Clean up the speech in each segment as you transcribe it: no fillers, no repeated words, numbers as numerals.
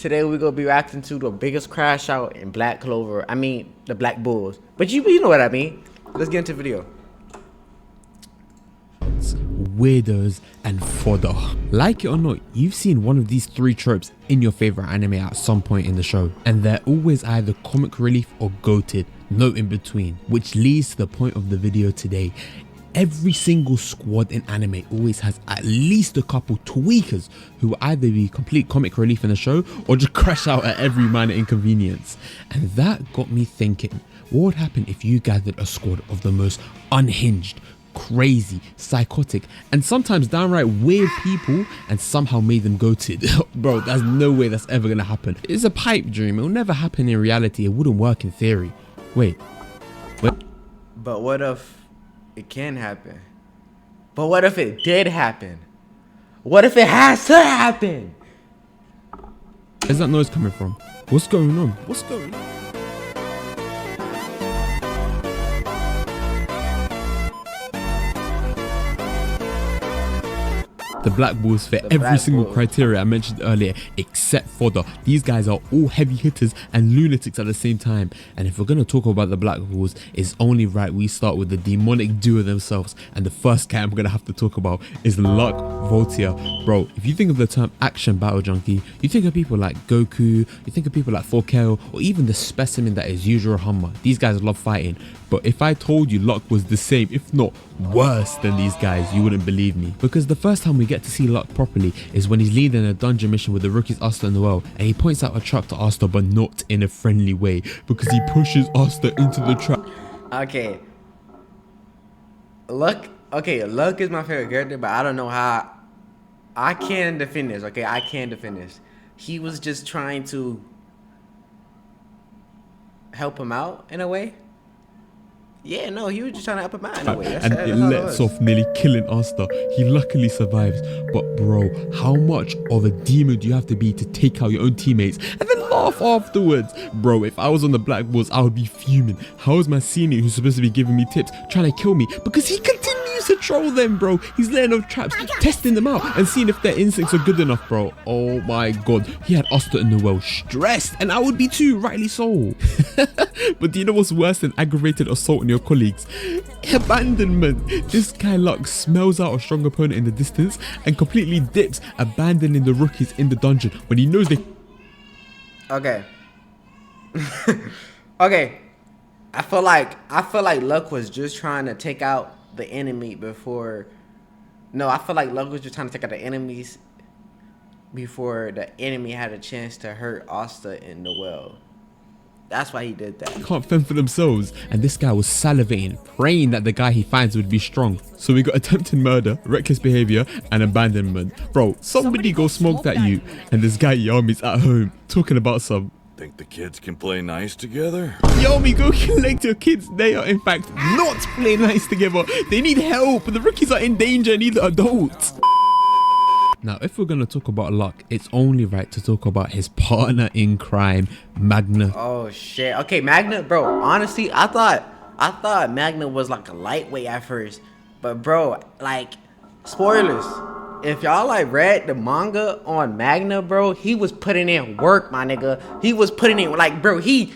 Today we're gonna be reacting to the biggest crash out in Black Clover. I mean, the Black Bulls. But you know what I mean. Let's get into the video. Weirdos and fodder. Like it or not, you've seen one of these three tropes in your favorite anime at some point in the show, and they're always either comic relief or goated, no in between, which leads to the point of the video today. Every single squad in anime always has at least a couple tweakers who will either be complete comic relief in the show or just crash out at every minor inconvenience. And that got me thinking, what would happen if you gathered a squad of the most unhinged, crazy, psychotic, and sometimes downright weird people and somehow made them goated? Bro, there's no way that's ever gonna happen. It's a pipe dream. It'll never happen in reality. It wouldn't work in theory. Wait. But what if it can happen? But what if it did happen? What if it has to happen? Where's that noise coming from? What's going on? What's going on? The Black Bulls fit every single criteria I mentioned earlier except fodder. These guys are all heavy hitters and lunatics at the same time. And if we're going to talk about the Black Bulls, it's only right we start with the demonic duo themselves. And the first guy I'm going to have to talk about is Luck Voltia. Bro, if you think of the term action battle junkie, you think of people like Goku, you think of people like 4K, or even the specimen that is Yujiro Hanma. These guys love fighting. But if I told you Luck was the same, if not worse than these guys, you wouldn't believe me. Because the first time we get to see Luck properly is when he's leading a dungeon mission with the rookies Asta and Noel, and he points out a trap to Asta, but not in a friendly way, because he pushes Asta into the trap. Okay. Luck is my favorite character, but I don't know how. I can defend this, okay? I can defend this. He was just trying to help him out in a way. Yeah, no, he was just trying to help him out in a way. And it lets off nearly killing Asta. He luckily survives. But bro, how much of a demon do you have to be to take out your own teammates and then laugh afterwards? Bro, if I was on the Black Bulls, I would be fuming. How is my senior, who's supposed to be giving me tips, trying to kill me? Because he continues to troll them, bro. He's letting off traps, testing them out and seeing if their instincts are good enough, bro. Oh my god. He had Asta and Noel stressed, and I would be too, rightly so. But do you know what's worse than aggravated assault on your colleagues? Abandonment. This guy Luck smells out a strong opponent in the distance and completely dips, abandoning the rookies in the dungeon when he knows they... Okay. Okay. I feel like Luck was just trying to take out the enemy before... No, I feel like Luck was just trying to take out the enemies before the enemy had a chance to hurt Asta and Noel. That's why he did that. Can't fend for themselves, and this guy was salivating, praying that the guy he finds would be strong. So we got attempted murder, reckless behavior, and abandonment. Bro, somebody go smoke that you, and this guy Yami's at home talking about some... Think the kids can play nice together? Yami, go collect your kids. They are in fact not playing nice together. They need help. The rookies are in danger and need adults. Now, if we're going to talk about Luck, it's only right to talk about his partner in crime, Magna. Oh, shit. Okay, Magna, bro, honestly, I thought Magna was like a lightweight at first. But, bro, like, spoilers. If y'all, like, read the manga on Magna, bro, he was putting in work, my nigga. He was putting in, like, bro, he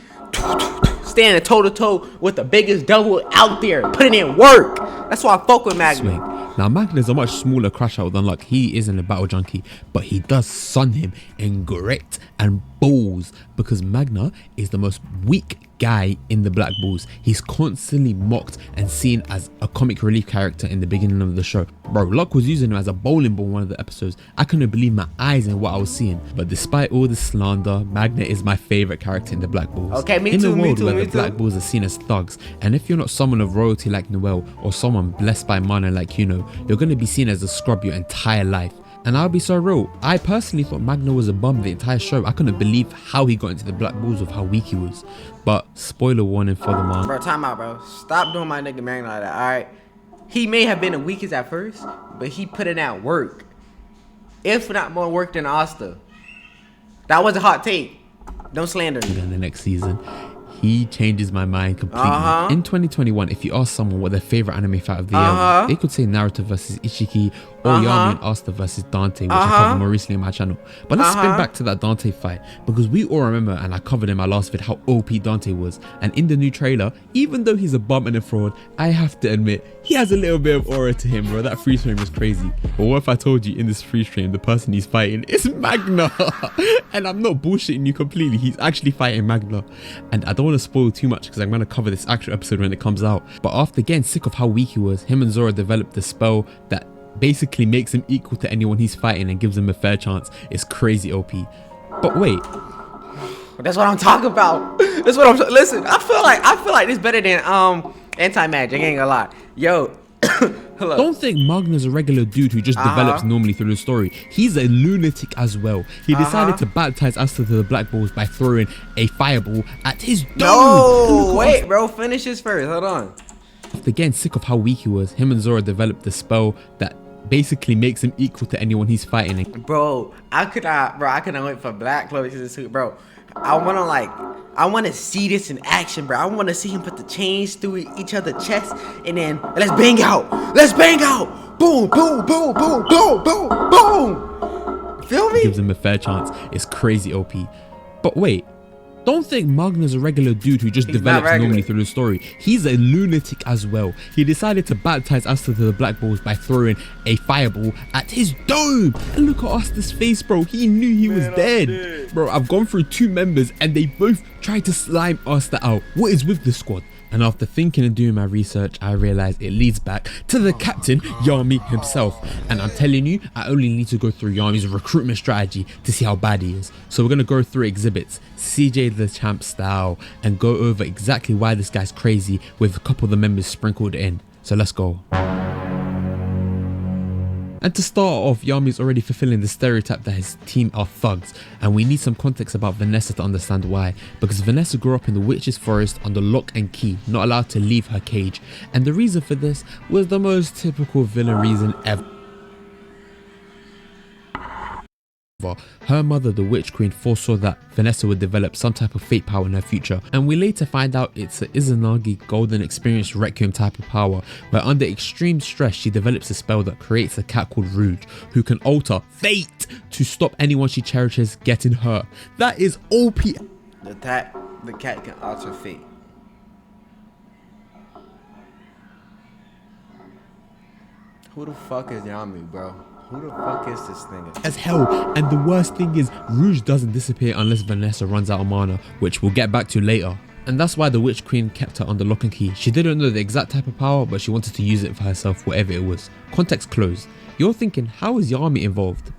standing toe-to-toe with the biggest devil out there, putting in work. That's why I fuck with Magna. Swing. Now, Magna is a much smaller crash out than Luck. He isn't a battle junkie, but he does sun him in grit and balls because Magna is the most weak guy in the Black Bulls. He's constantly mocked and seen as a comic relief character in the beginning of the show. Bro, Luck was using him as a bowling ball in one of the episodes. I couldn't believe my eyes in what I was seeing. But despite all the slander, Magna is my favorite character in the Black Bulls. Okay, me in too, a world where the too. Black Bulls are seen as thugs, and if you're not someone of royalty like Noel or someone blessed by mana like Yuno, you're going to be seen as a scrub your entire life. And I'll be so real, I personally thought Magna was a bum the entire show. I couldn't believe how he got into the Black Bulls with how weak he was. But spoiler warning for the man. Bro, time out, bro. Stop doing my nigga Magna like that, alright? He may have been the weakest at first, but he put in that work. If not more work than Asta. That was a hot take. Don't slander me. In the next season, he changes my mind completely. In 2021, if you ask someone what their favorite anime fight of the year was, they could say Naruto versus Ichiki or Yami and Asta versus Dante, which I covered more recently on my channel. But let's spin back to that Dante fight, because we all remember, and I covered in my last vid, how OP Dante was. And in the new trailer, even though he's a bum and a fraud, I have to admit, he has a little bit of aura to him, bro. That freeze frame was crazy. But what if I told you in this freeze frame, the person he's fighting is Magna? And I'm not bullshitting you completely, he's actually fighting Magna. And I don't want to spoil too much because I'm going to cover this actual episode when it comes out. But after getting sick of how weak he was, him and Zoro developed the spell that basically makes him equal to anyone he's fighting and gives him a fair chance. It's crazy OP. But wait, that's what I'm talking about. That's what I'm. Listen, I feel like this better than anti-magic. I ain't gonna lie. Yo, hello. Don't think Magna's a regular dude who just develops normally through the story. He's a lunatic as well. He decided to baptize Asta to the Black Balls by throwing a fireball at his dome. No, wait, bro. Finish this first. Hold on. After getting sick of how weak he was, him and Zoro developed the spell that basically makes him equal to anyone he's fighting. Bro, I could not wait for Black Clover to suit, bro. I wanna see this in action, bro. I wanna see him put the chains through each other's chest and then let's bang out. Let's bang out. Boom, boom, boom, boom, boom, boom, boom. Feel me? Gives him a fair chance. It's crazy OP. But wait, don't think Magna's a regular dude who just develops normally through the story. He's a lunatic as well. He decided to baptize Asta to the Black Balls by throwing a fireball at his dome. And look at Asta's face, bro. He knew he was dead. Bro, I've gone through 2 members and they both tried to slime Asta out. What is with the squad? And after thinking and doing my research, I realized it leads back to the captain, Yami himself. And I'm telling you, I only need to go through Yami's recruitment strategy to see how bad he is. So we're going to go through exhibits, CJ the Champ style, and go over exactly why this guy's crazy with a couple of the members sprinkled in. So let's go. And to start off, Yami's already fulfilling the stereotype that his team are thugs, and we need some context about Vanessa to understand why, because Vanessa grew up in the witch's forest under lock and key, not allowed to leave her cage, and the reason for this was the most typical villain reason ever. Her mother, the Witch Queen, foresaw that Vanessa would develop some type of fate power in her future, and we later find out it's a Izanagi Golden Experience Requiem type of power, where under extreme stress she develops a spell that creates a cat called Rouge, who can alter fate to stop anyone she cherishes getting hurt. That is OP. The cat can alter fate. Who the fuck is Yami, bro? Who the fuck is this nigga? As hell, and the worst thing is Rouge doesn't disappear unless Vanessa runs out of mana, which we'll get back to later. And that's why the Witch Queen kept her under lock and key. She didn't know the exact type of power, but she wanted to use it for herself, whatever it was. Context closed. You're thinking, how is Yami involved?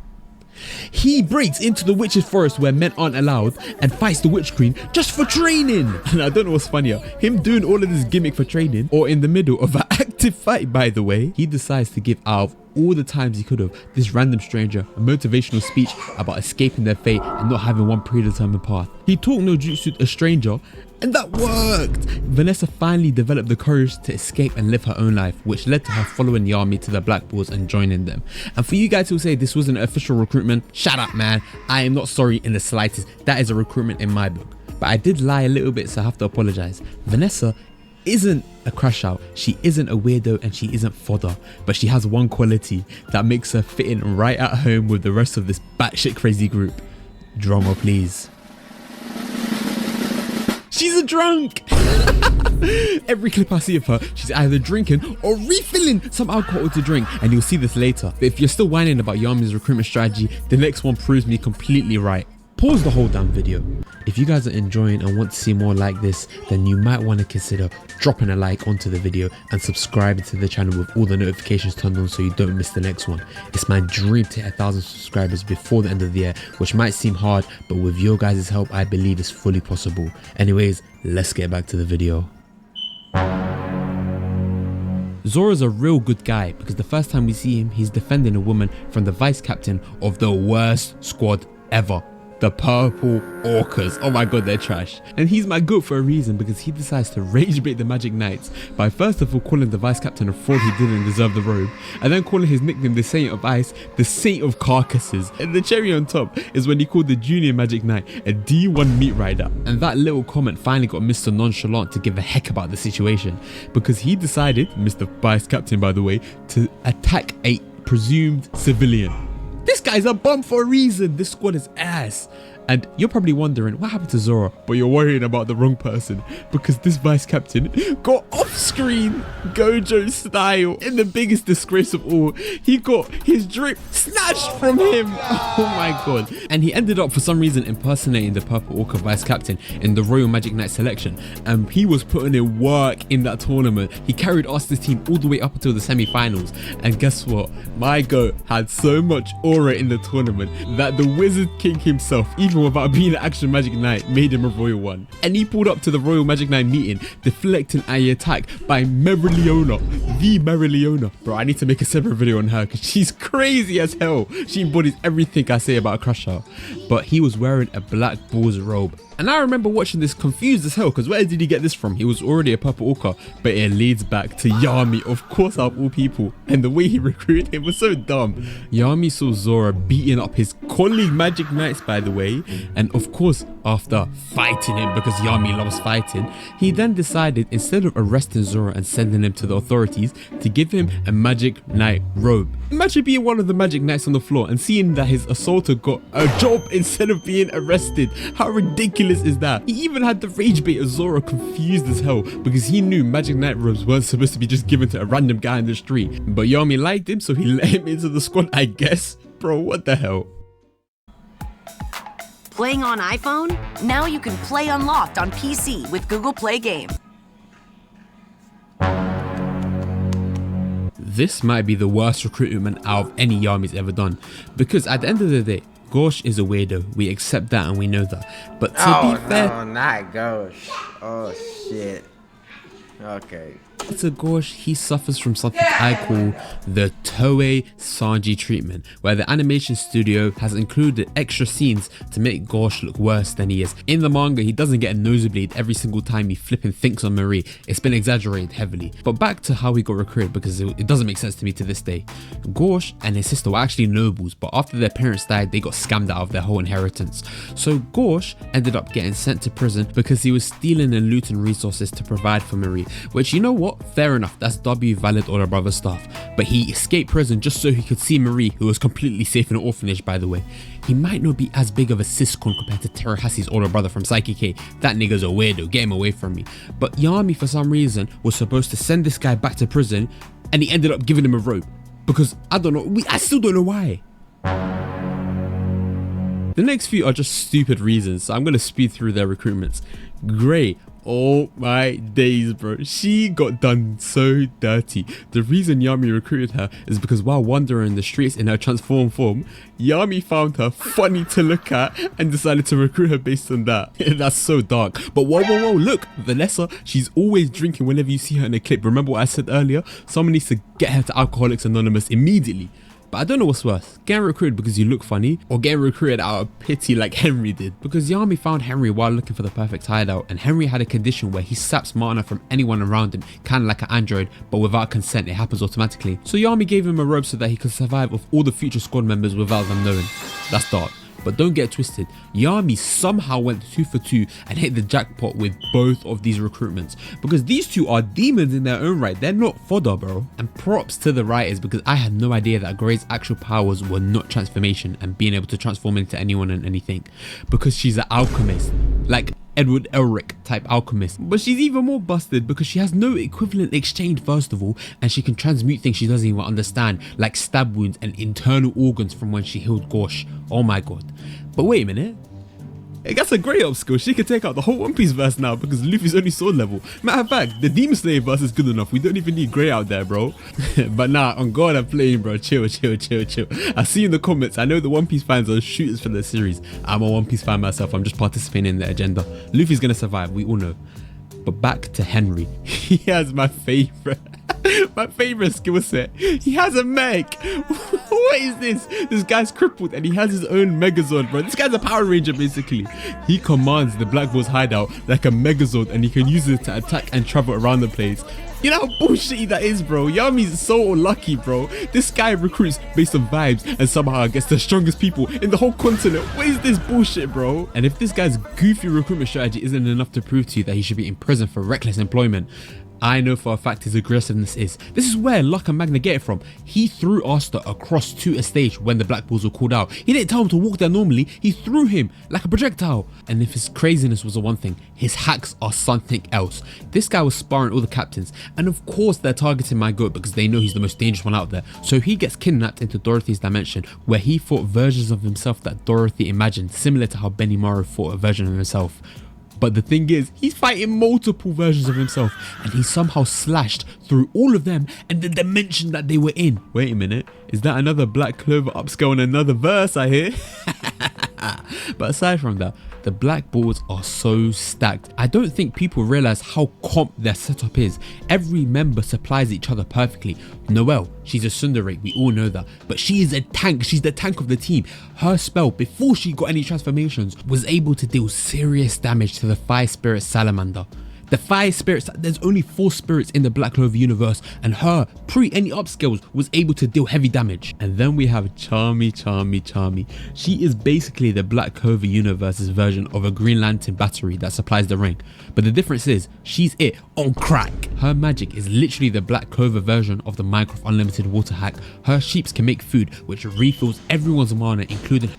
He breaks into the witch's forest where men aren't allowed and fights the Witch Queen just for training. And I don't know what's funnier, him doing all of this gimmick for training or in the middle of an active fight. By the way, he decides to give out of all the times he could have this random stranger a motivational speech about escaping their fate and not having one predetermined path. He taught no jutsu to a stranger, and that worked. Vanessa finally developed the courage to escape and live her own life, which led to her following Yami to the Black Balls and joining them. And for you guys who say this wasn't an official recruitment, shut up, man. I am not sorry in the slightest. That is a recruitment in my book. But I did lie a little bit, so I have to apologize. Vanessa isn't a crash out, she isn't a weirdo, and she isn't fodder, but she has one quality that makes her fit in right at home with the rest of this batshit crazy group. Drama, please. She's a drunk. Every clip I see of her, she's either drinking or refilling some alcohol to drink, and you'll see this later. But if you're still whining about Yami's recruitment strategy, the next one proves me completely right. Pause the whole damn video. If you guys are enjoying and want to see more like this, then you might want to consider dropping a like onto the video and subscribing to the channel with all the notifications turned on so you don't miss the next one. It's my dream to hit 1,000 subscribers before the end of the year, which might seem hard, but with your guys' help I believe it's fully possible. Anyways, let's get back to the video. Zoro's a real good guy because the first time we see him, he's defending a woman from the vice captain of the worst squad ever. the purple orcas. Oh my god, they're trash. And he's my goat for a reason, because he decides to rage bait the Magic Knights by first of all calling the vice captain a fraud who didn't deserve the robe, and then calling his nickname the Saint of Ice, the Saint of Carcasses. And the cherry on top is when he called the junior Magic Knight a D1 meat rider. And that little comment finally got Mr. Nonchalant to give a heck about the situation, because he decided, Mr. Vice Captain by the way, to attack a presumed civilian. This guy's a bum for a reason. This squad is ass. And you're probably wondering what happened to Zoro, but you're worrying about the wrong person, because this vice captain got off screen Gojo style in the biggest disgrace of all. He got his drip snatched from him. Oh my god. And he ended up for some reason impersonating the purple orca vice captain in the Royal Magic Knight selection, and he was putting in work in that tournament. He carried Austin's team all the way up until the semi-finals, and guess what, my goat had so much aura in the tournament that the Wizard King himself, even without being an actual Magic Knight, made him a Royal One. And he pulled up to the Royal Magic Knight meeting deflecting a attack by Meryleona, the Meryleona. Bro, I need to make a separate video on her because she's crazy as hell. She embodies everything I say about Crush Her. But he was wearing a black bull's robe. And I remember watching this confused as hell, because where did he get this from? He was already a purple orca, but it leads back to Yami, of course, out of all people. And the way he recruited him was so dumb. Yami saw Zoro beating up his colleague Magic Knights, by the way, and of course, after fighting him, because Yami loves fighting, he then decided, instead of arresting Zoro and sending him to the authorities, to give him a Magic Knight robe. Imagine being one of the Magic Knights on the floor and seeing that his assaulter got a job instead of being arrested. How ridiculous is that? He even had the rage bait of Zoro confused as hell, because he knew Magic Knight robes weren't supposed to be just given to a random guy in the street. But Yami liked him, so he let him into the squad, I guess. Bro, what the hell? Playing on iPhone? Now you can play Unlocked on PC with Google Play Games. This might be the worst recruitment out of any Yami's ever done, because at the end of the day, Gosh is a weirdo. We accept that and we know that. But to be fair, no, not Gosh. Oh shit. Okay. to Gosh, he suffers from something I call the Toei Sanji treatment, where the animation studio has included extra scenes to make Gosh look worse than he is. In the manga, he doesn't get a nosebleed every single time he flipping thinks on Marie. It's been exaggerated heavily. But back to how he got recruited, because it doesn't make sense to me to this day. Gosh and his sister were actually nobles, but after their parents died, they got scammed out of their whole inheritance. So Gosh ended up getting sent to prison because he was stealing and looting resources to provide for Marie, which, you know what, fair enough, that's W valid older brother stuff. But he escaped prison just so he could see Marie, who was completely safe in an orphanage, by the way. He might not be as big of a siscon compared to Terahasi's older brother from Psyche K. That nigga's a weirdo, get him away from me. But Yami, for some reason, was supposed to send this guy back to prison, and he ended up giving him a rope. Because, I don't know, I still don't know why. The next few are just stupid reasons, so I'm going to speed through their recruitments. Great. Oh my days, bro. She got done so dirty. The reason Yami recruited her is because while wandering the streets in her transformed form, Yami found her funny to look at and decided to recruit her based on that. That's so dark. But whoa, look, Vanessa, she's always drinking whenever you see her in a clip. Remember what I said earlier? Someone needs to get her to Alcoholics Anonymous immediately. But I don't know what's worse, getting recruited because you look funny, or getting recruited out of pity like Henry did. Because Yami found Henry while looking for the perfect hideout, and Henry had a condition where he saps mana from anyone around him, kinda like an android, but without consent, it happens automatically. So Yami gave him a robe so that he could survive with all the future squad members without them knowing. That's dark. But don't get twisted, Yami somehow went 2 for 2 and hit the jackpot with both of these recruitments, because these two are demons in their own right. They're not fodder, bro. And props to the writers, because I had no idea that Grey's actual powers were not transformation and being able to transform into anyone and anything, because she's an alchemist, like Edward Elric type alchemist. But she's even more busted because she has no equivalent exchange first of all, and she can transmute things she doesn't even understand, like stab wounds and internal organs from when she healed Gosh. Oh my god. But wait a minute, that's a Grey up skill. She can take out the whole One Piece verse now because Luffy's only sword level. Matter of fact, the Demon Slayer verse is good enough. We don't even need Grey out there, bro. But nah, on God, I'm playing, bro. Chill. I see in the comments, I know the One Piece fans are shooters for the series. I'm a One Piece fan myself. I'm just participating in the agenda. Luffy's gonna survive, we all know. But back to Henry. He has my favorite. My favorite skill set. He has a mech. What is this? This guy's crippled and he has his own Megazord, bro. This guy's a Power Ranger, basically. He commands the Black Bulls hideout like a Megazord and he can use it to attack and travel around the place. You know how bullshitty that is, bro. Yami's so unlucky, bro. This guy recruits based on vibes and somehow gets the strongest people in the whole continent. What is this bullshit, bro? And if this guy's goofy recruitment strategy isn't enough to prove to you that he should be in prison for reckless employment, I know for a fact his aggressiveness is. This is where Luck and Magna get it from. He threw Asta across to a stage when the Black Bulls were called out. He didn't tell him to walk there normally, he threw him like a projectile. And if his craziness was the one thing, his hacks are something else. This guy was sparring all the captains, and of course they're targeting my goat because they know he's the most dangerous one out there. So he gets kidnapped into Dorothy's dimension, where he fought versions of himself that Dorothy imagined, similar to how Benimaru fought a version of himself. But the thing is, he's fighting multiple versions of himself and he somehow slashed through all of them and the dimension that they were in. Wait a minute, is that another Black Clover upscale in another verse I hear? But aside from that, the Black Bulls are so stacked. I don't think people realize how comp their setup is. Every member supplies each other perfectly. Noelle, she's a tsundere, we all know that, but she is a tank. She's the tank of the team. Her spell, before she got any transformations, was able to deal serious damage to the Fire Spirit Salamander. The 5 spirits, there's only 4 spirits in the Black Clover universe, and her, pre any upscales, was able to deal heavy damage. And then we have Charmy. She is basically the Black Clover universe's version of a Green Lantern battery that supplies the ring. But the difference is, she's it on crack. Her magic is literally the Black Clover version of the Minecraft Unlimited water hack. Her sheeps can make food, which refills everyone's mana, including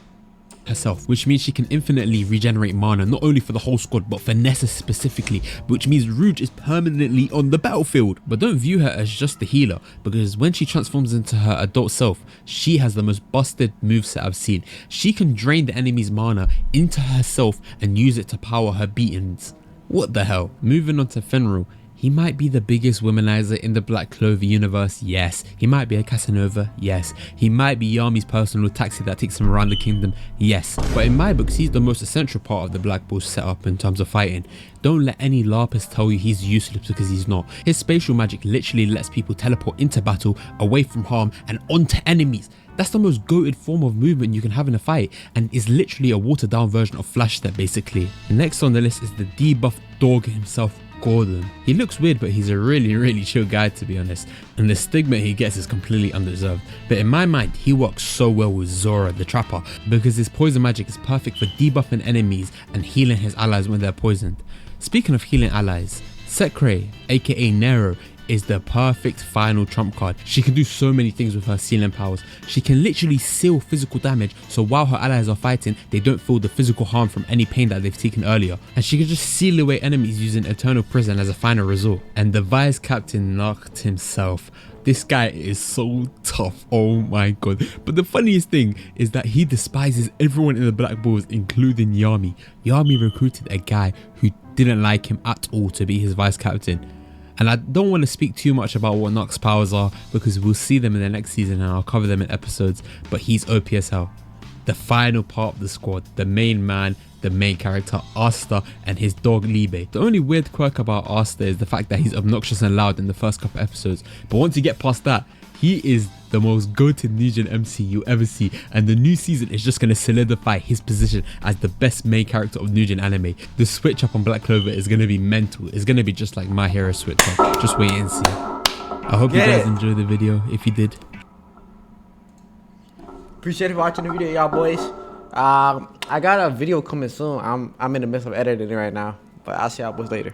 herself, which means she can infinitely regenerate mana, not only for the whole squad but for Nessa specifically, which means Rouge is permanently on the battlefield. But don't view her as just the healer, because when she transforms into her adult self, she has the most busted moveset I've seen. She can drain the enemy's mana into herself and use it to power her beatings. What the hell? Moving on to Fenrir. He might be the biggest womanizer in the Black Clover universe, yes. He might be a Casanova, yes. He might be Yami's personal taxi that takes him around the kingdom, yes. But in my books, he's the most essential part of the Black Bulls setup in terms of fighting. Don't let any Lapis tell you he's useless, because he's not. His spatial magic literally lets people teleport into battle, away from harm, and onto enemies. That's the most goated form of movement you can have in a fight, and is literally a watered down version of Flash Step basically. Next on the list is the debuffed dog himself, Gordon. He looks weird, but he's a really chill guy, to be honest, and the stigma he gets is completely undeserved. But in my mind, he works so well with Zora the Trapper, because his poison magic is perfect for debuffing enemies and healing his allies when they're poisoned. Speaking of healing allies, Sekre, aka Nero, is the perfect final trump card. She can do so many things with her sealing powers. She can literally seal physical damage, so while her allies are fighting, they don't feel the physical harm from any pain that they've taken earlier. And she can just seal away enemies using Eternal Prison as a final resort. And the Vice Captain Nacht himself. This guy is so tough, oh my god. But the funniest thing is that he despises everyone in the Black Bulls, including Yami. Yami recruited a guy who didn't like him at all to be his vice captain. And I don't want to speak too much about what Nox's powers are, because we'll see them in the next season and I'll cover them in episodes, but he's OP as hell. The final part of the squad, the main man, the main character, Asta, and his dog Libe. The only weird quirk about Asta is the fact that he's obnoxious and loud in the first couple episodes, but once you get past that, he is the most goated New Gen MC you'll ever see, and the new season is just going to solidify his position as the best main character of New Gen anime. The switch up on Black Clover is going to be mental. It's going to be just like My Hero switch up. Just wait and see. I hope you guys enjoyed the video. If you did, appreciate you watching the video, y'all boys. I got a video coming soon. I'm in the midst of editing it right now, but I'll see y'all boys later.